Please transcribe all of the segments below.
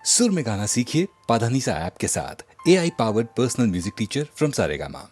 सुर में गाना सीखिए पाधानीसा ऐप के साथ। AI powered personal music teacher from Saregama.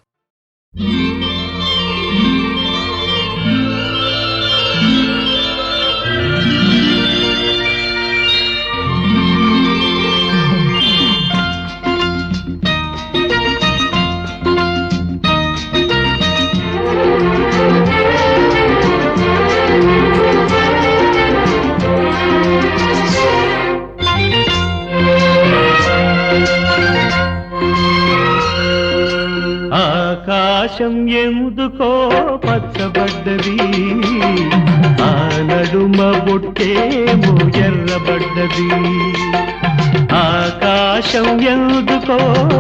ఆకాశం ఎందుకో పచ్చబడ్డది, ఆ నడుమ బొట్టేమో ఎర్రబడ్డది. ఆకాశం ఎందుకో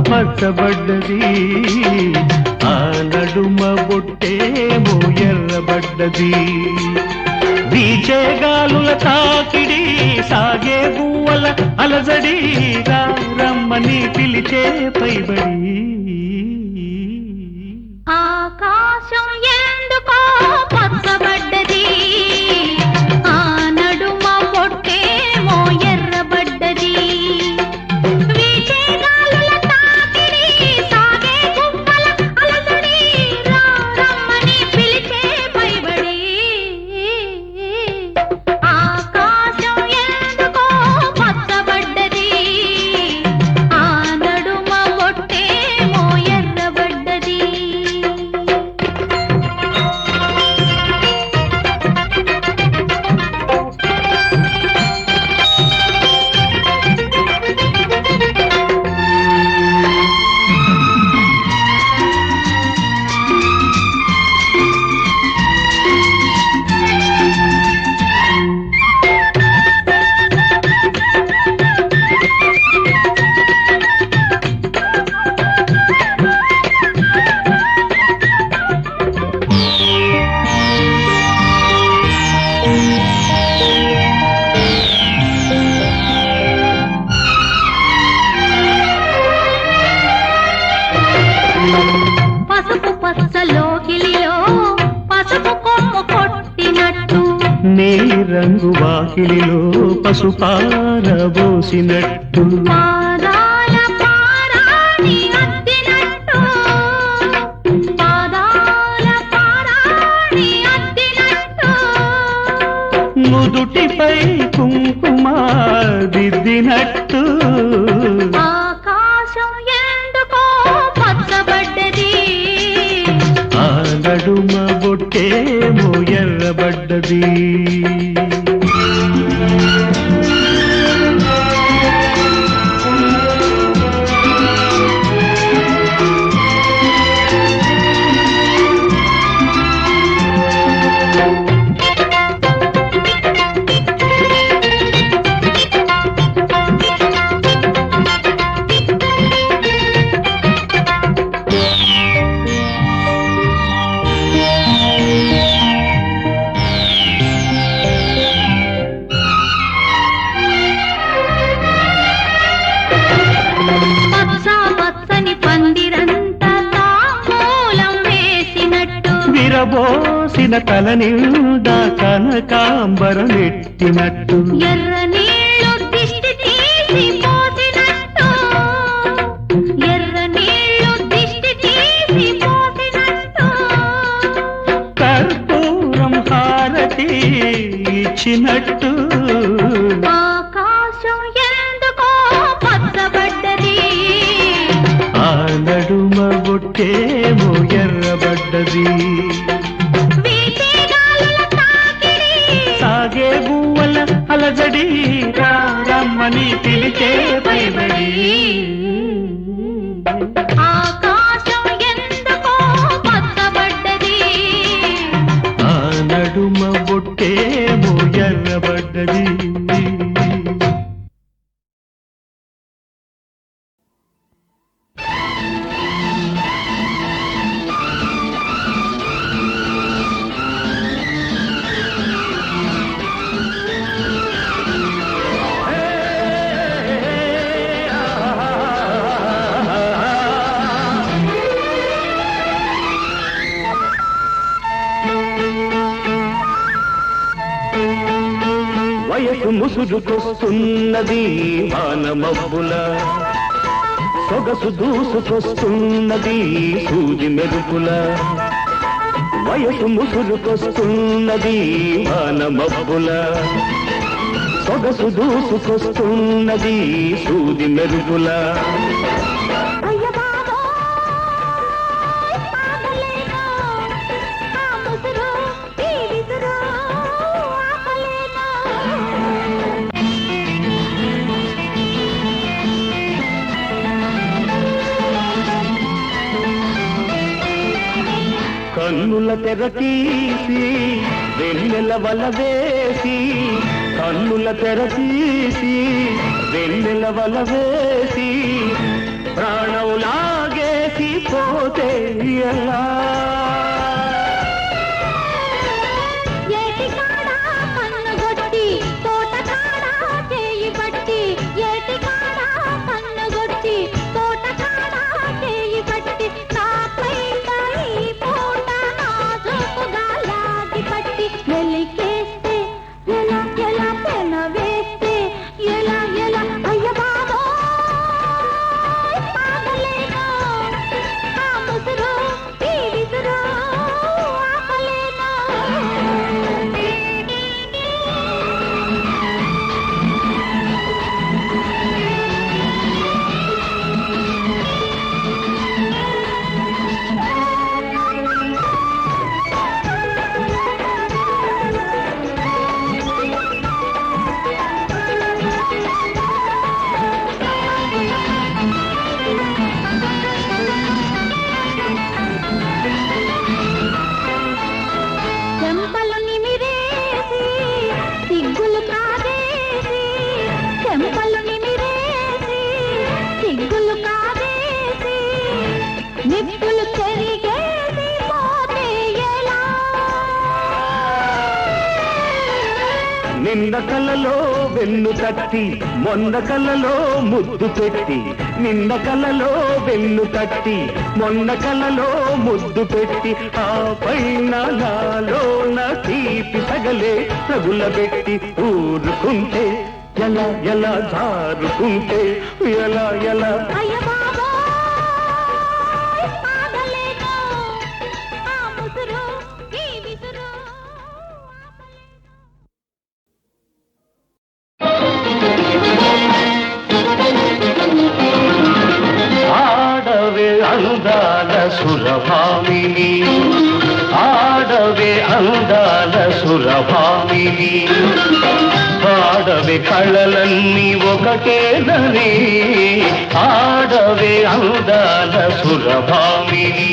పచ్చబడ్డది, ఆ నడుమ బొట్టేమో ఎర్రబడ్డది. వీచే గాలుల తాకిడి, సాగే పువ్వుల అలజడి, రమ్మని పిలిచే పైబడి. ఆకాశం ఎందుకో పచ్చబడ్డది, ఆ నడుమ పొట్టేమో ఎర్రబడ్డది. వీచే గాలుల తాకిడి, సాగే గువ్వల అలజడి, రమ్మని పిలిచే పైబడి. ఆకాశం ఎందుకో పచ్చబడ్డది, ఆ నడుమ పొట్టేమో ఎర్రబడ్డది. పసుపు పచ్చలోకిలిలో పసుపు కొమ్ము కొట్టినట్టు, నీలి రంగు వాకిలిలో పసుపారబోసినట్టు, పాదాల పారాని అద్దినట్టు, పాదాల పారాని అద్దినట్టు. నుదుటిపై కుంకుమ దిద్దినట్టు. ఆకాశం ఎందుకో పచ్చబడ్డది, ఆ నడుమ బొట్టేమో ఎర్రబడ్డది. పచ్చ పచ్చని పందిరంతా తాంబూలం వేసినట్టు, విరబోసిన తల నిండా కనకాంబరం ఎట్టినట్టు. ఎర్ర నీళ్ళు దిష్టి తీసి పోసినట్టు, ఎర్ర నీళ్ళు దిష్టి తీసి పోసినట్టు. కర్పూరం హారతి ఇచ్చినట్టు. ఆకాశం ఎందుకో పచ్చబడ్డది, ఆ నడుమ బొట్టేమో ఎర్రబడ్డది. వీచే గాలుల తాకిడి, సాగే పువ్వుల అలజడి, రమ్మని పిలిచే పైబడి. ఆకాశం ఎందుకో పచ్చబడ్డది, ఆ నడుమ బొట్టేమో ఎర్రబడ్డది. ముసురుకొస్తున్నది వానమబ్బుల సొగసు దూసుకొస్తున్నది సూది మెరుపుల వయసు ముసురుకొస్తున్నది వానమబ్బుల సొగసు దూసుకొస్తున్నది సూది మెరుపుల అయ్య బాబోయ్ ఆగలేను ఆ ముసురు ఈ విసురు ఆపలేను కన్నుల తెర తీసి వెన్నెల వల వేసి కన్నుల తెర తీసి వెన్నెల వల వేసి ప్రాణం లాగేసి పోతే ఎలా ఏటి కాడా కన్నుగొట్టి తోట కాడా చేయి పట్టి ఏటి కాడా కన్నుగొట్టి తోట కాడా చేయి పట్టి నాపై ఈ పూట నాజుకుగా లాగి పట్టి వెలికేస్తే ఎలా ఎలా పెన వేస్తే ఎలా ఎలా అయ్య బాబోయ్ ఆగలేను ఆ ముసురు ఈ విసురు ఆపలేను చెంపలు నిమిరేసి సిగ్గులు కాదేసి చెంపలు నిమిరేసి సిగ్గులు కాదేసి నిప్పులు చెరిగేసి పోతే ఎలా నిన్న కలలో వెన్ను తట్టి మొన్న కలలో ముద్దు పెట్టి నిన్న కలలో వెన్ను తట్టి మొన్న కలలో ముద్దు పెట్టి ఆ పైన నాలోన తీపి సగలే తగులబెట్టి ఊరుకుంటే ఎలా ఎలా జారుకుంటే ఎలా ఎలా అయ్య బాబోయ్ ఆగలేను ఆ ముసురు ఈ విసురు ఆడవే అందాల సురభామిని ఆడవే అందాల సురభామిని ఆడవే కళలన్నీ ఒకటేనని ఆడవే అందాల సురభామిని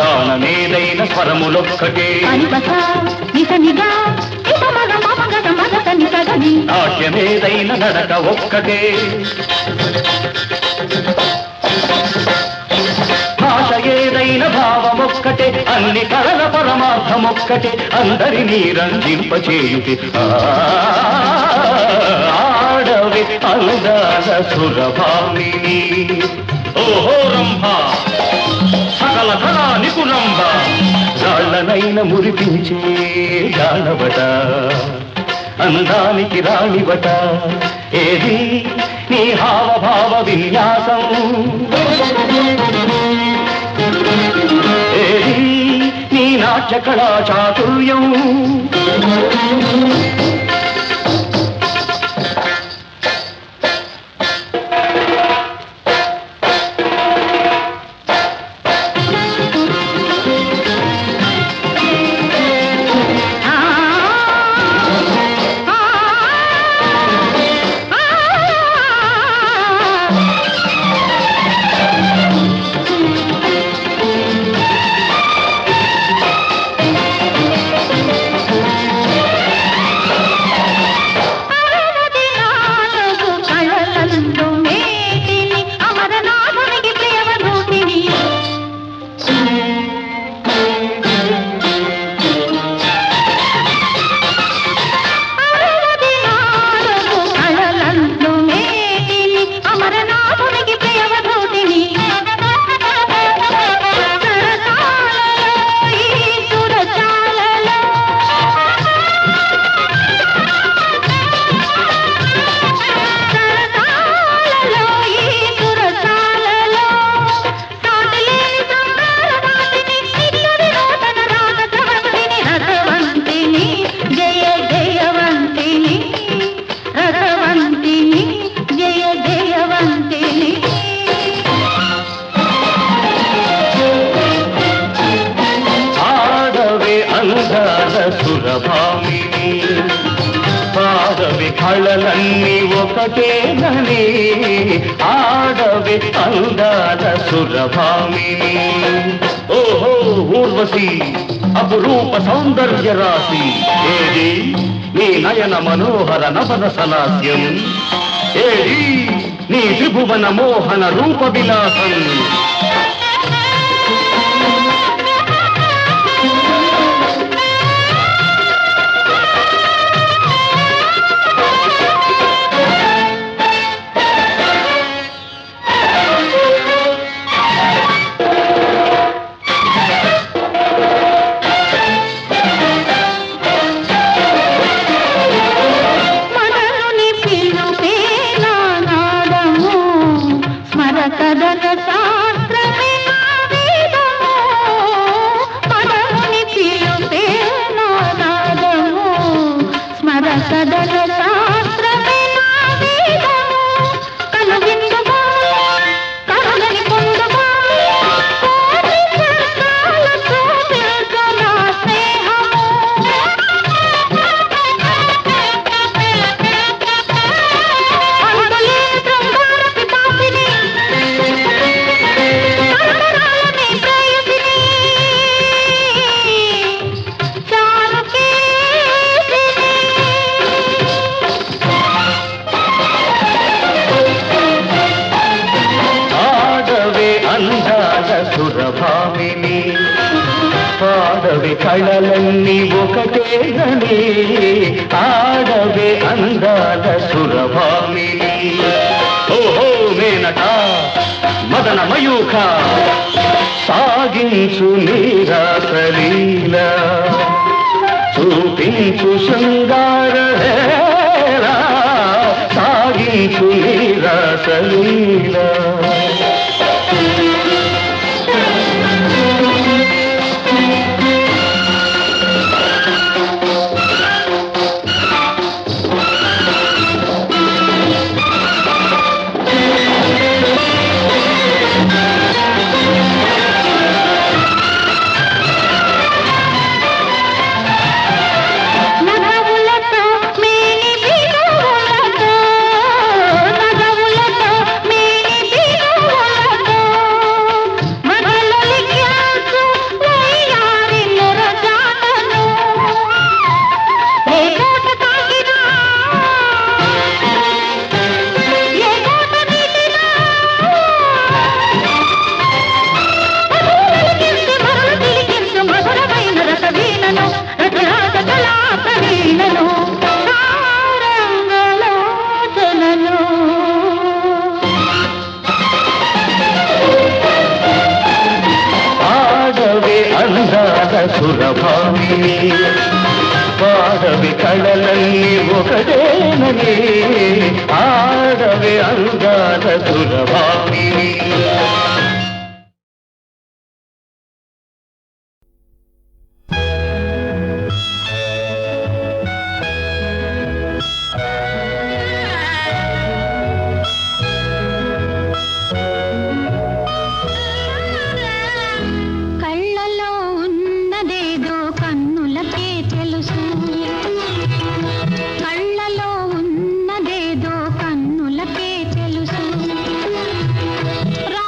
దానమేదైన స్వరములొక్కటే అనిపస నిసనిగా ఇత మగ మగ మగ తనిసగని నాట్యమేదైన నడక ఒక్కటే భాష ఏదైన భావమొక్కటే అన్ని కళల పరమార్థమొక్కటే అందరినీ రంజింపచేయుటి ఆడవి అందాల సురభామిని ఓహో రంభ సకల కళా నిపుణంబ రాళ్ళనైన మురిపించే జానవట అందానికి రాణివట ఏది నీ హావభావ విన్యాసం ఏది నీ నాట్య కళా చాతుర్యం కళలన్నీ ఒకటేనని ఆడవే అందాల సురభామిని. ఓహో ఊర్వశి అపురూప సౌందర్య రాశి, ఏది నీ నయన మనోహర నవరసలాస్యం, ఏది నీ త్రిభువన మోహన రూప విలాసం. సురభామిని పాడవే కళలన్నీ ఒకటేనని ఆడవే అందాల సురభామిని. ఓహో మేనట మదన మయూఖ సాగించు నీరాసలీల, చూపించు శృంగార హేళ, సాగించు నీరాసలీల. సురభామిని పాడవి కళలన్నీ ఒకటేనని ఆడవి అందాల సురభామిని. రా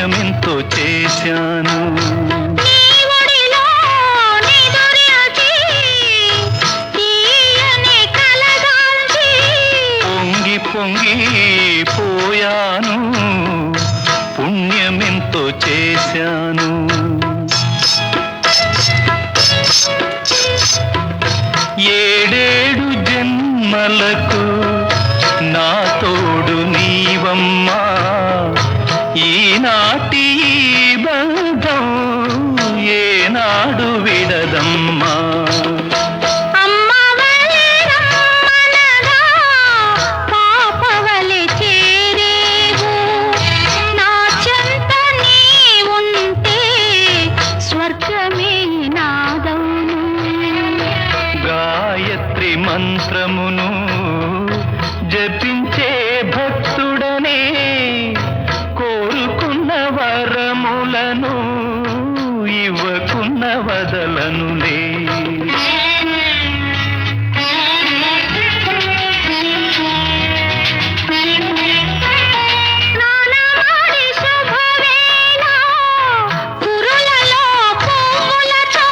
పుణ్యమెంతో చేశాను. నీ ఒడిలో నిదురించి తీయని కలగాల్చి పొంగి పొంగి పోయాను, పుణ్యమెంతో చేశాను. ఏడేడు జన్మలకు నా తోడు నీవమ్మా, ఈనాటి ఈ బంధం ఏనాడు విడదమ్మా. అమ్మ వలె రమ్మనగా పాపవలె చేరేవు, నా చెంత నీ ఉంటే స్వర్గమే నాదవును. గాయత్రి మంత్రమును జపించే భక్తుడనే కోరుకున్న వరములను ఇవ్వకున్న వదలనులే. స్నానమాడి శుభవేళ కురులలో పువ్వులతో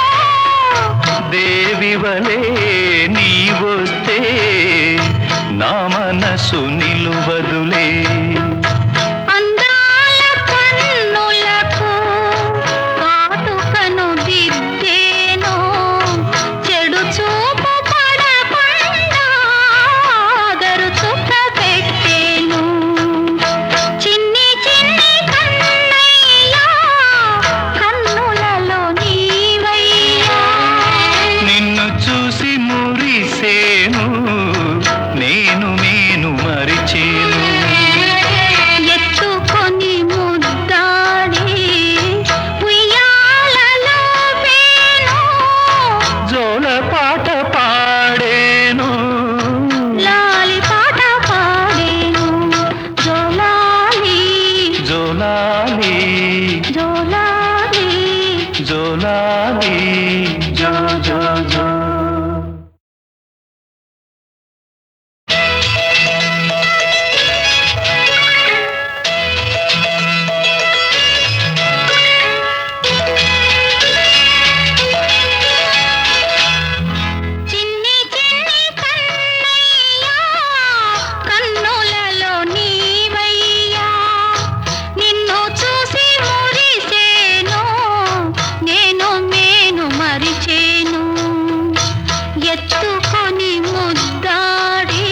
దేవి వలే నీవొస్తే నా మనసు నిలువదులే. అందాల కన్నులకు కాటుకను దిద్దేను, చెడు చూపు పడకుండా గరు చుక్క పెట్టేను. చిన్ని చిన్ని కన్నయ్యా కన్నులలో నీవయ్యా, నిన్ను చూసి మురిసేను, నేను మరిచేను. ఎత్తుకొని ముద్దాడి ఉయ్యాలలో పేను, జోల పాట పాడేను, లాలి పాట పాడేను. జోలాలి జోలాలి జోలాలి జోలాలి జో జో జో. చిన్ని చిన్ని కన్నయ్యా కన్నులలో నీవయ్యా, నిన్ను చూసి మురిసేను, నేను మరిచేను. ఎత్తుకొని ముద్దాడి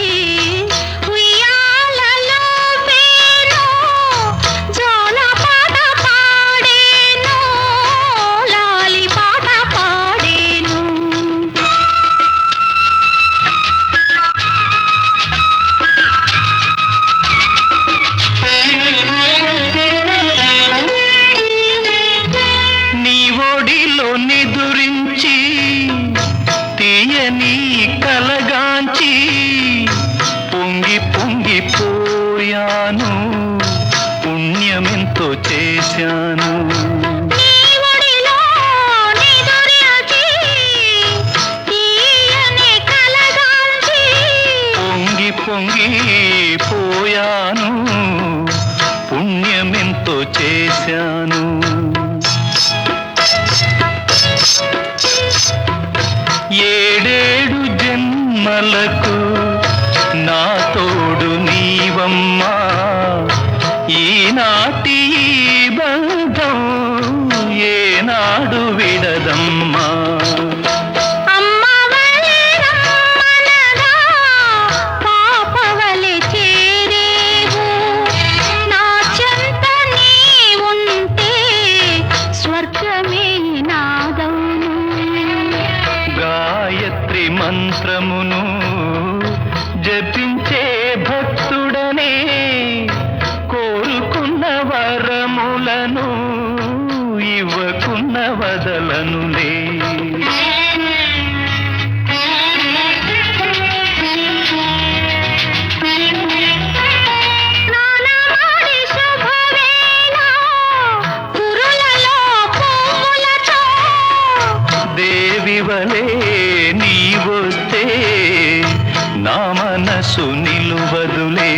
ఉయ్యాలలో పేను, జోల పాట పాడేను, లాలి పాట పాడేను. నీ ఒడిలో నిదురించి తీయని కలగాంచి పొంగి పొంగి పోయాను, పుణ్యమెంతో చేశాను. నీ ఒడిలో నిదురించి తీయని కలగాల్చి పొంగి పొంగి పోయాను, పుణ్యమెంతో చేశాను. ఏడేడు జన్మలకు నా తోడు నీవమ్మా, ఈనాటి ఈ బంధం ఏనాడు విడదమ్మా. అమ్మ వలె రమ్మనగా పాపవలె చేరేవు, నా చెంత నీ ఉంటే స్వర్గమే నాదవును. గాయత్రి మంత్రమును జపించే భక్తుడనే కోరుకున్న వరములను ఇవ్వకున్న వదలనులే. స్నానమాడి శుభవేళ కురులలో పువ్వులతో దేవి వలే నీవొస్తే నా మనసు నిలువదులే.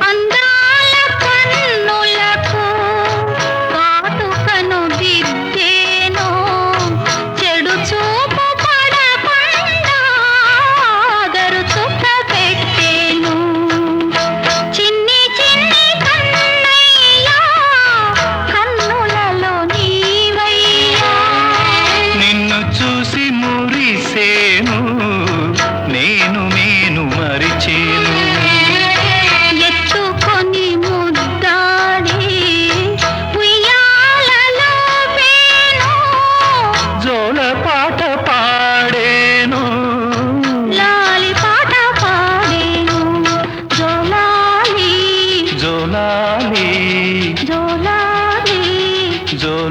అందాల కన్నులకు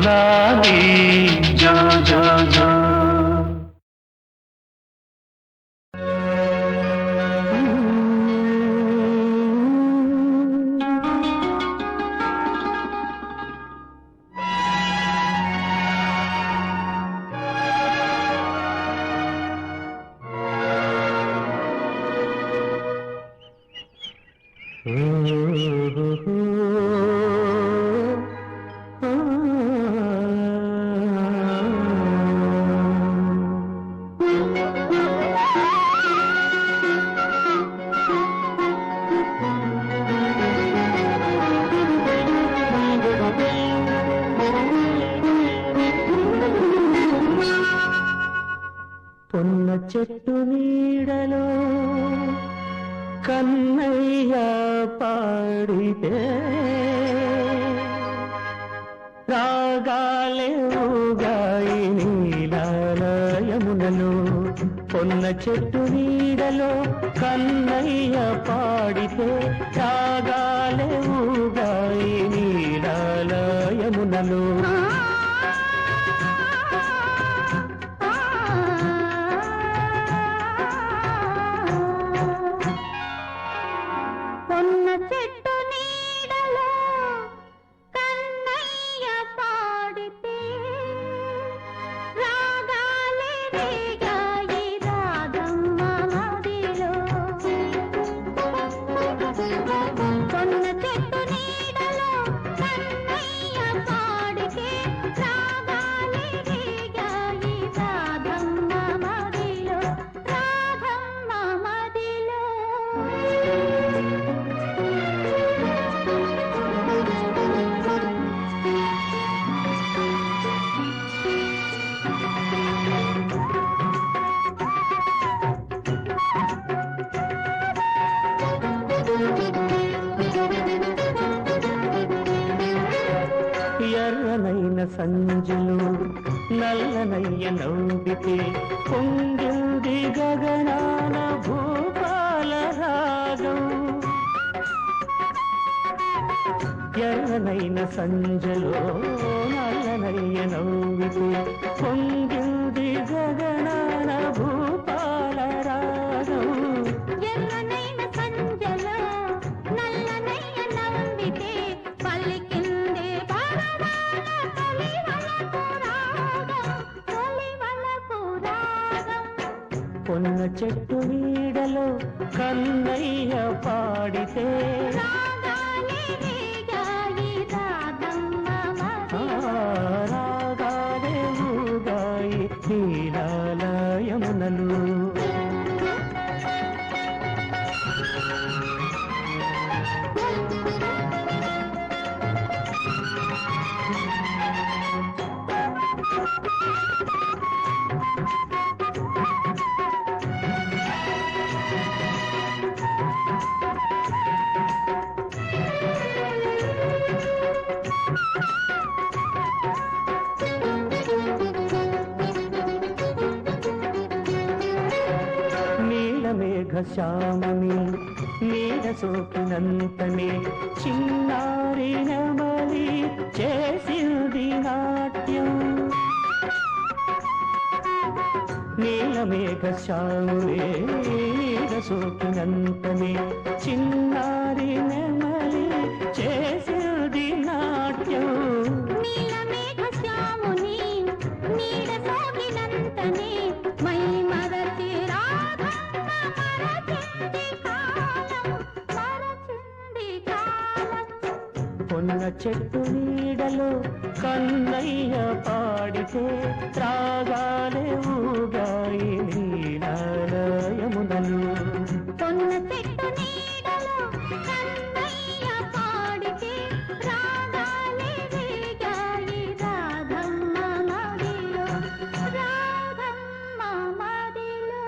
లాలి జో జో జో. పొన్న చెట్టు నీడలో కన్నయ్య పాడితే రాగాలే ఊగాయి నీలాలయమునలో. పొన్న చెట్టు నీడలో కన్నయ్య పాడితే రాగాలే ఊగాయి నీలాలయమునలో. పొన్న చెట్టు నీడలో కన్నయ్య పాడితే రాగాలే రేగాయి రాధమ్మ మదిలో. పొన్న చెట్టు నీడలో కన్నయ్య పాడితే రాగాలే రేగాయి రాధమ్మ మదిలో, రాధమ్మ మదిలో. ఎర్రనైన సంజలు నల్లనయ్య నవ్వితే పొంగింది గగనాన భూపాల రాగం. ఎర్రనైన సంజలో నల్లనయ్య నవ్వితే పొంగింది గగనాన భూపాల రాగం. ఎర్రనైన సంజలో నల్లనయ్య నవ్వితే పలికింది పరమాల తొలి వలపు రాగం, తొలి వలపు రాగం. పొన్న చెట్టు నీడలో కన్నయ్య పాడితే రాగాలే రేగాయి రాధమ్మ మదిలో. రాగాలే ఊగాయి నీలాలయమునలు. నీలమేఘ శ్యామని నీడ సోకినంతనే చిన్నారి నమలి చేసింది నాట్యం. నీలమేఘ శ్యామునే నీడ సోకినంతనే చిన్నారి నమలి చేసింది నాట్యం. నీలమేఘ శ్యాముని నీడ సోకినంతనే మై మరచి రాధమ్మ మరచింది కాలం, మరచింది కాలం. పొన్న చెట్టు నీడలో కన్నయ్య పాడితే రాగాలే ఊగాయి నీలాలయమునలు. పొన్న చెట్టు నీడలో కన్నయ్య పాడితే రాగాలే రేగాయి రాధమ్మ మదిలో, రాధమ్మ మదిలో.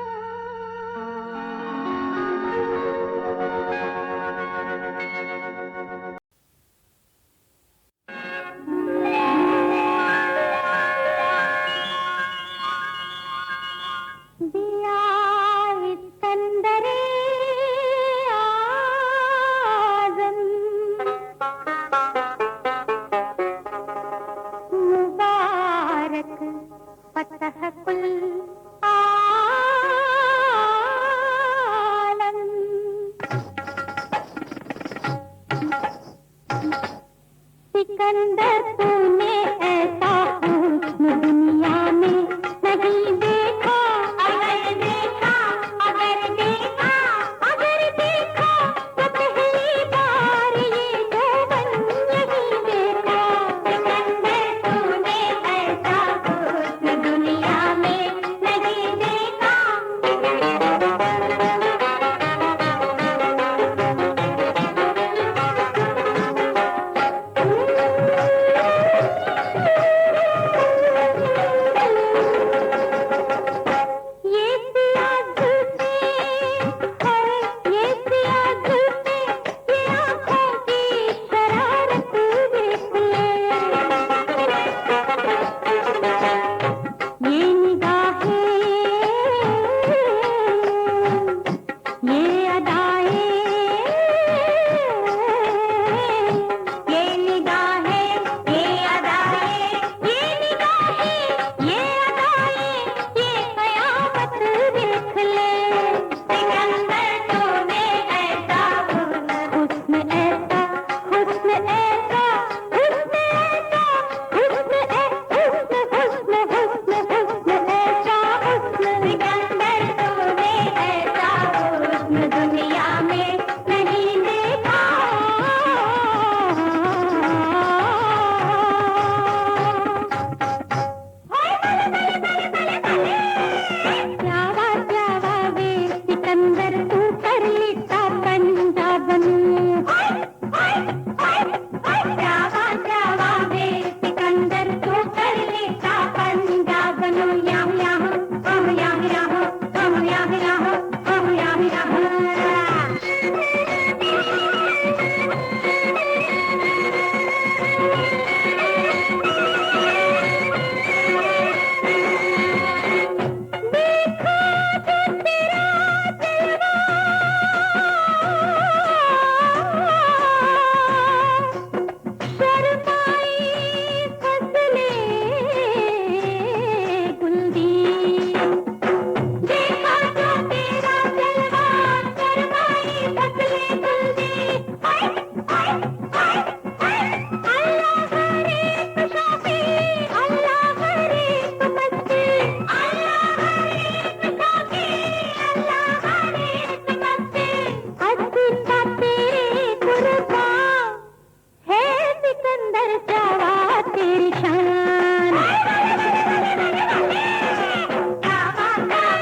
सिकंदर तूने ऐसा हुस्न दुनिया में नहीं देखा अगर देखा अगर देखा अगर देखा तो पहली बार ये यौवन नहीं देखा सिकंदर तूने ऐसा हुस्न दुनिया में नहीं देखा ये सिया जुल्फे है ये सिया जुल्फे ये आँखों की शरारत देख ले ये निगाहें ये अदाएं ये निगाहें ये अदाएं ये निगाहें ये अदाएं ये कयामत देख ले सिकंदर तूने ऐसा हुस्न ऐसा हुस्न ऐसा हुस्न ऐसा हुस्न हुस्न हुस्न हुस्न हुस्न ऐसा हुस्न सिकंदर तूने ऐसा हुस्न दुनिया में नहीं देखा जावा जावा वे सिकंदर तू कर लेता पंजाबन जावा जावा वे सिकंदर तू कर लेता पंजाबन याहू याहू याहू याहू याहू याहू याहू याहू शर्माई फसलें गुलदी देखा तो तेरा जलवा शर्माई फसलें गुलदी अल्लाह हरे शौकी अल्लाह हरे मस्ती अल्लाह हरे शौकी अल्लाह हरे मस्ती अच्छा तेरे कुर्बान है सिकंदर जावा तेरी शान जावा जावा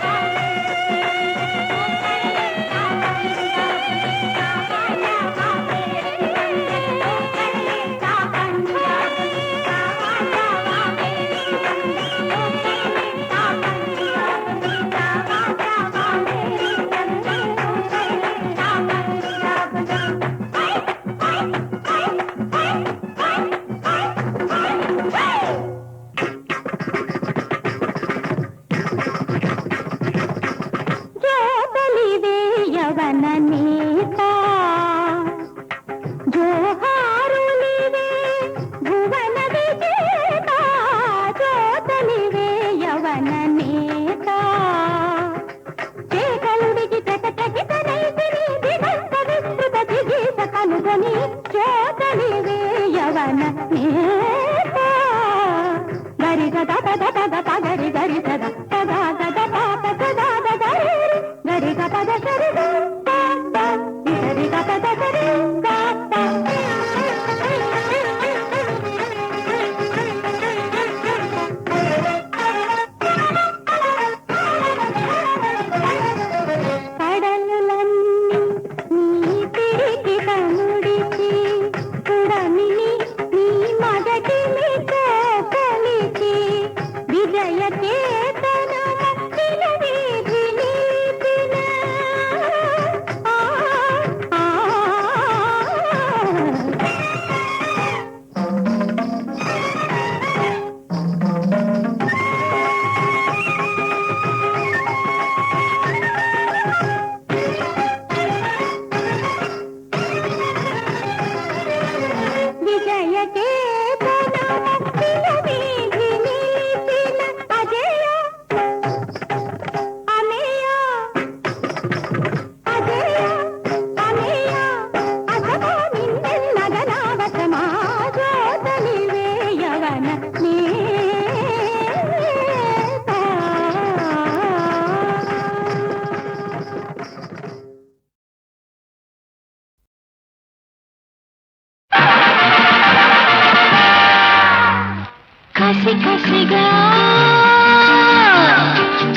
కసి కసిగా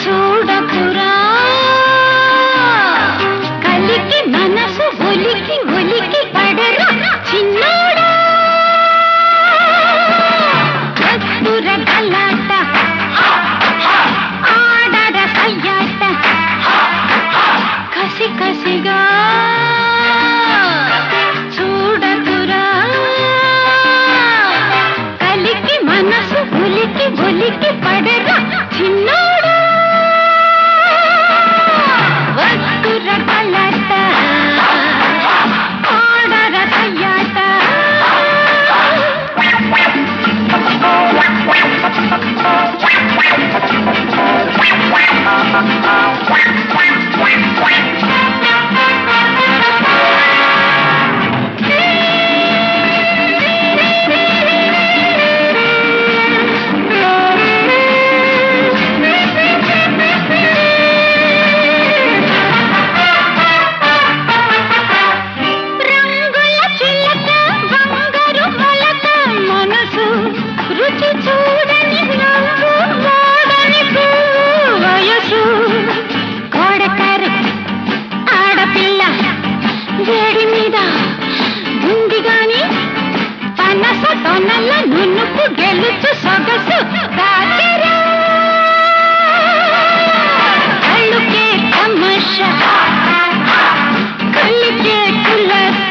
చూడకురా కలికి మనసు ఒలికి ఒలికి పడరా చిన్నోడా కత్తుర గలాట ఆడర సయ్యాట కసి కసిగా చూడకురా కలికి మనసు ఒలికి ఒలికి పడరా చిన్నోడా వత్తుర గలాట ఆడర సయ్యాట రంగుల చిలక బంగారు మొలక మనసు రుచి చూడని నవ్వు వాడని పువ్వు వయసు కోడకారు ఆడపిల్ల వేడి మీద ఉంది గాని పనస తొనల నునుపు గెలుచు సొగసు దాచరా కళ్ళుకే తమష కళ్ళుకే కులస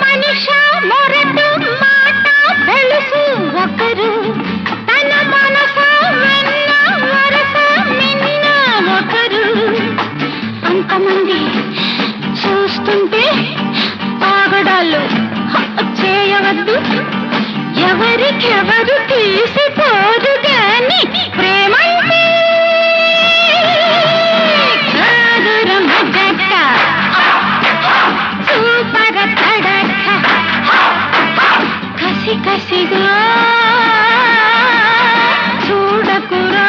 మనిష మొరటు మాట తెలుసు ఒకరు తన మనస వెన్న వరస నిన్న ఒకరు అంతమంది చూస్తుంటే ఆగడాలు చేయవద్దు ఎవరికెవరు తీసిపోరు గాని ప్రేమంటే కాదుర మజక సూపర తడక కసి కసిగా చూడకురా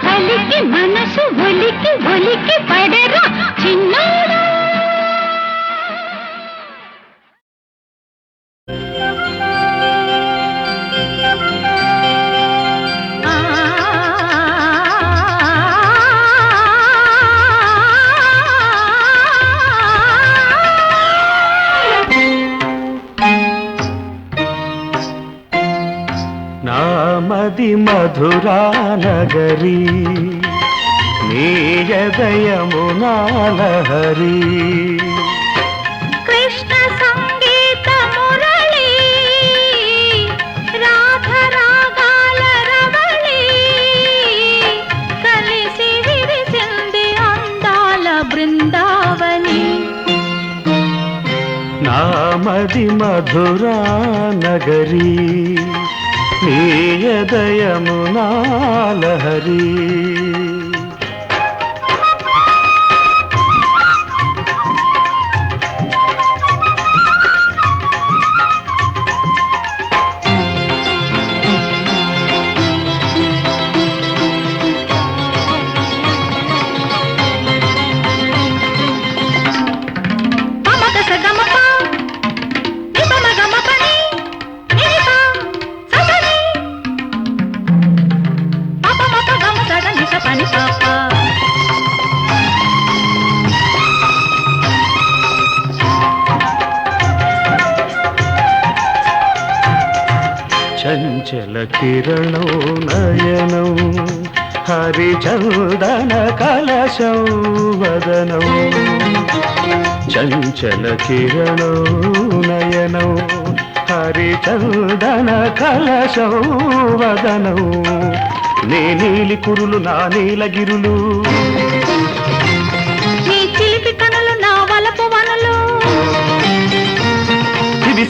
కలికి మనసు ఒలికి ఒలికి పడరా చిన్నోడా నామది మధురా నగరి నీయదయమునాలహరి కృష్ణ సంగీత మురళి రాధ రాగాల రవళి కలిసి విరిసింది అందాల బృందావని నామది మధురా నగరి నీయదయమునాలహరి చంచల కిరణో నయనం హరిచందన కలశం వదనం చంచల కిరణో నయనం హరిచందన కలశం వదనం నీ నీలి కురులు నా నీలగిరులు నీ చిలిపి కనులు నా వలపు వనలు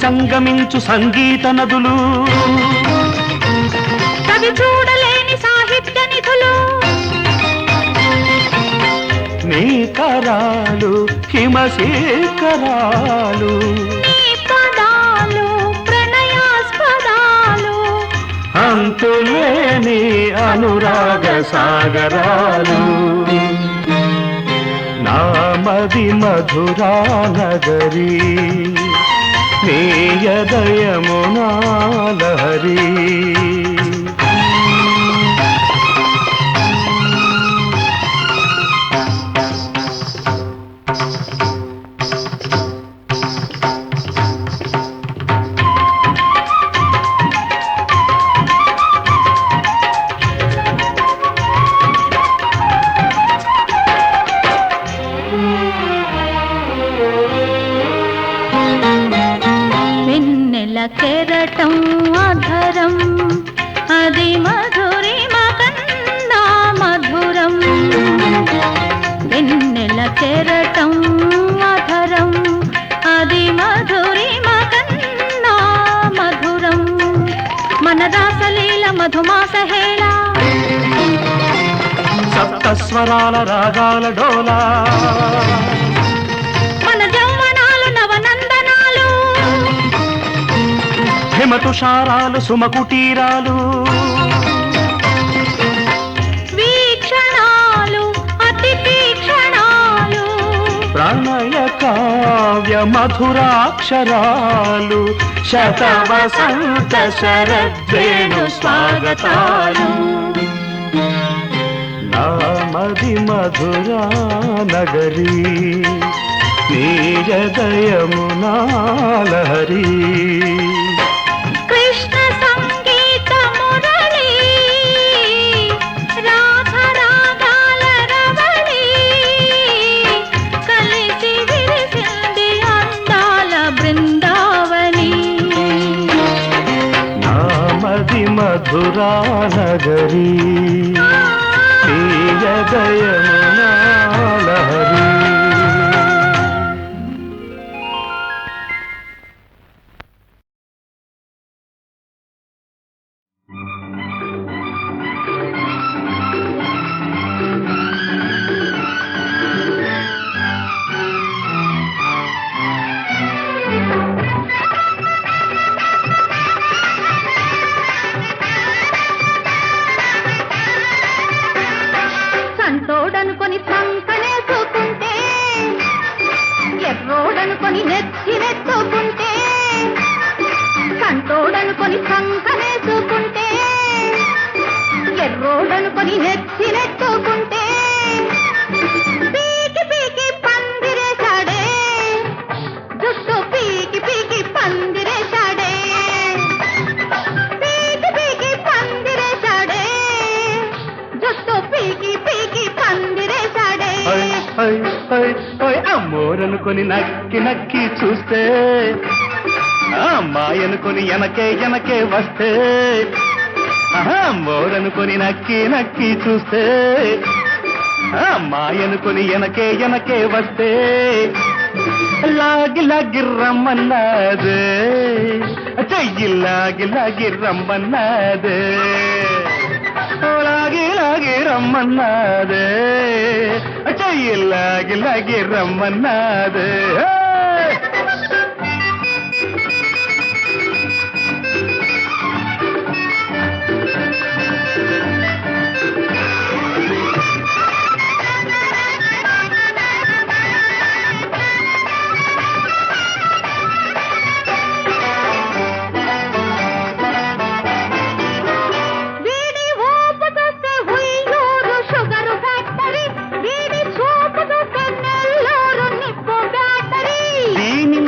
సంగమించు సంగీత నదులు కవి చూడలేని సాహిత్య నిధులు నీ కరాలు హిమశేఖరాలు నీ పదాలు ప్రణయాస్పదాలు అంతులేని అనురాగ సాగరాలు నామది మధురా నగరీ నీయదయమునా లహరీ వెన్నెల కెరటం అధరం అది మధురిమ కన్నా మధురం వెన్నెల కెరటం అధరం అది మధురిమ కన్నా మధురం మన రాసలీల మధుమాస హేళ సప్తస్వరాల రాగాల డోలా మన జౌవనాలు నవనందనాలు హిమతుషారాలు సుమకుటీరాలు వీక్షణాలు అతి తీక్షణాలు ప్రణయ కావ్య మధురాక్షరాలు శతవసంత శరద్వేణు స్వాగతాలు నామది మధురా నగరీ నీయదయమునా లహరీ కృష్ణ సంగీత మురళి రాధ రాగాల రవళి కలిసి విరిసింది అందాల బృందావని నామది మధురా నగరీ నీయదయమునా లహరీ సంతోడనుకొని సంకనేసుకుంటే ఎర్రోడనుకొని నెత్తినెత్తుకుంటే సంతోడనుకొని సంకనేసుకుంటే ఎర్రోడనుకొని నెత్తినెత్తుకుంటే పీకి పీకి పందిరేశాడే జుట్టు పీకి పీకి పందిరేశాడే పీకి పీకి పందిరేశాడే జుట్టు పీకి పీకి పందిరేశాడే అమ్మోరనుకొని నక్కి నక్కి చూస్తే అమ్మాయనుకొని ఎనకే వస్తే అమ్మోరనుకొని నక్కి నక్కి చూస్తే అమ్మాయనుకొని ఎనకే వస్తే లాగి రమ్మన్నదే చెయ్యి లాగి రమ్మన్నదే లాగి రమ్మన్నదే చెయ్యి లాగి రమ్మన్నదే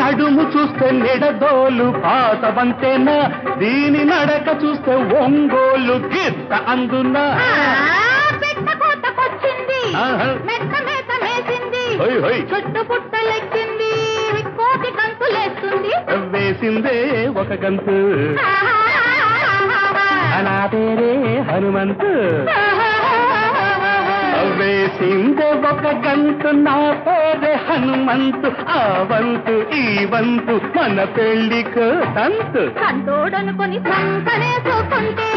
నడుము చూస్తే నిడదోలు పాత బంతేనా దీని నడక చూస్తే ఒంగోలు గిత్త అందున్నా చుట్టు పుట్టలెక్కింది కోటి గంతులేస్తుంది వేసిందే ఒక గంతు నా పేరే హనుమంతు వేసిందే ఒక గంతు నా పేరే హనుమంతు ఆ వంతు ఈ వంతు మన పెళ్లికు తంతు కంటోడనుకొని సంకనేసుకుంటే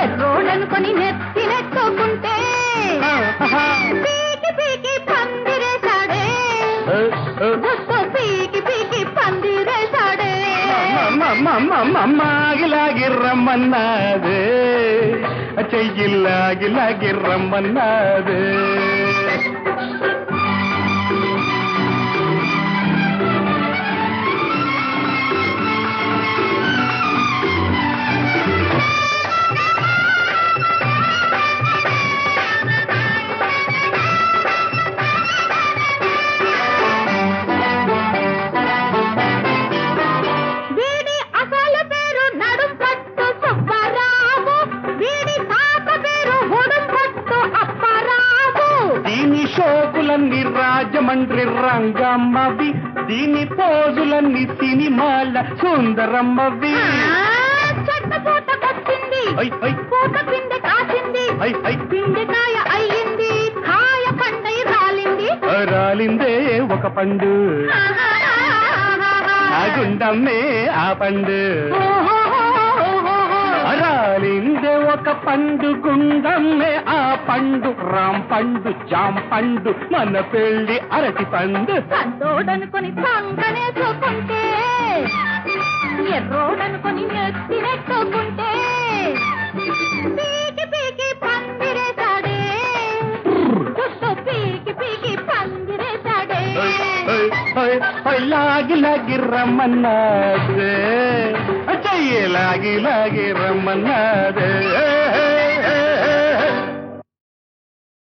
ఎర్రోడనుకొని నెత్తినెట్టుకుంటే పీకి పీకి పందిరేశాడే గుట్టు పీకి పీకి పందిరేశాడే మాగిలాగి రమ్మన్నాదే చెయ్యిలాగిలాగి రమ్మన్నాదే షోకులన్నీ రాజమండ్రి రంగమ్మవి దీని పోజులన్నీ సినిమాల సుందరమ్మవి పిండికాయ అయ్యింది కాయ పండై రాలింది రాలిందే ఒక పండు ఆ గుండమ్మే ఆ పండు రాలిందే ఒక పండు గుండమ్మే ఆ పండు రామ్ పండు జామ్ పండు మన పెళ్లి అరటి పండు కంటోడనుకొని సంకనేసుకుంటే ఎర్రోడనుకొని నెత్తినెట్టుకుంటే పీకి పీకి పందిరేశాడే గుట్టు పీకి పీకి పందిరేశాడే లాగి లాగి రమ్మన్నాదే చెయ్యి లాగి లాగి రమ్మన్నాదే